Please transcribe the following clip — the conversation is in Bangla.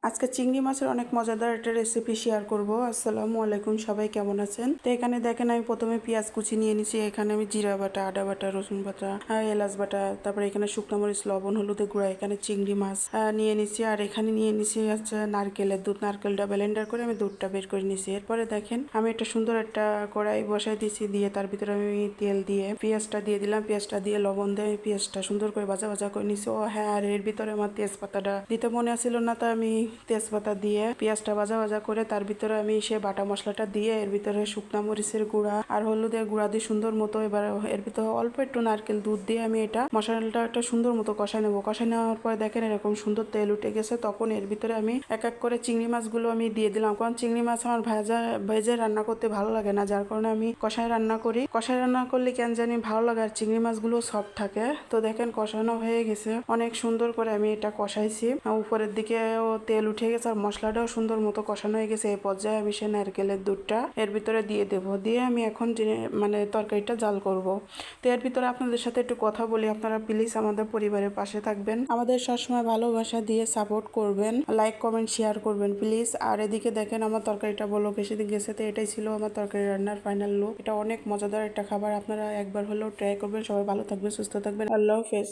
আজকে চিংড়ি মাছের অনেক মজাদার একটা রেসিপি শেয়ার করব। আসসালামু আলাইকুম, সবাই কেমন আছেন? তো এখানে দেখেন আমি প্রথমে পেঁয়াজ কুচি নিয়ে নিছি। এখানে আমি জিরা বাটা, আদা বাটা, রসুন বাটা, এলাচ বাটা, তারপরে এখানে শুকনো মরিচ, লবণ, হলুদের গুঁড়া, এখানে চিংড়ি মাছ নিয়ে নিছি। আর এখানে নিয়ে নিছি হচ্ছে নারকেলের দুধ। নারকেলটা ব্লেন্ডার করে আমি দুধটা বের করে নিছি। এরপরে দেখেন আমি একটা সুন্দর একটা কড়াই বসাই দিছি, দিয়ে তার ভিতরে আমি তেল দিয়ে পেঁয়াজটা দিয়ে দিলাম। পেঁয়াজটা দিয়ে লবণ দিয়ে পেঁয়াজটা সুন্দর করে ভাজা ভাজা করে নিছি। ও হ্যাঁ, আর এর ভিতরে আমার তেজপাতাটা দিতে মনে ছিল না, তো আমি তেজপাতা দিয়ে পেঁয়াজটা ভাজা ভাজা করে তার ভিতরে আমি সে বাটা মশলাটা দিয়ে এর ভিতরে শুকনা মরিচের গুঁড়া আর হলুদের গুঁড়া দিয়ে সুন্দর মতো এবার এর ভিতরে অল্প একটু নারকেল দুধ দিয়ে আমি এটা মশলাটা একটা সুন্দর মতো কষাই নেবো। কষাই নেওয়ার পরে দেখেন এরকম সুন্দর তেল উঠে গেছে। তখন এর ভিতরে আমি এক এক করে চিংড়ি মাছগুলো আমি দিয়ে দিলাম, কারণ চিংড়ি মাছ আমার ভেজে রান্না করতে ভালো লাগে না, যার কারণে আমি কষাই রান্না করি। কষাই রান্না করলে কেন জানি ভালো লাগে, আর চিংড়ি মাছগুলো সফট থাকে। তো দেখেন কষানো হয়ে গেছে, অনেক সুন্দর করে আমি এটা কষাইছি। উপরের দিকেও তেল উঠে গেছে আর মশলাটাও সুন্দর মতো কষানো হয়ে গেছে। এই পর্যায়ে আমি সে নারকেলের দুধটা এর ভিতরে দিয়ে দেবো। দিয়ে আমি এখন মানে তরকারিটা জাল করব। তো এর ভিতরে আপনাদের সাথে একটু কথা বলি, আপনারা প্লিজ আমাদের পরিবারের পাশে থাকবেন, আমাদের সবসময় ভালোবাসা দিয়ে সাপোর্ট করবেন, লাইক কমেন্ট শেয়ার করবেন প্লিজ। আর এদিকে দেখেন আমার তরকারিটা বলো বেশি দিন গেছে। তো এটাই ছিল আমার তরকারি রান্নার ফাইনাল লুক। এটা অনেক মজাদার একটা খাবার, আপনারা একবার হলেও ট্রাই করবেন। সবাই ভালো থাকবেন, সুস্থ থাকবেন, আল্লাহ হাফেজ।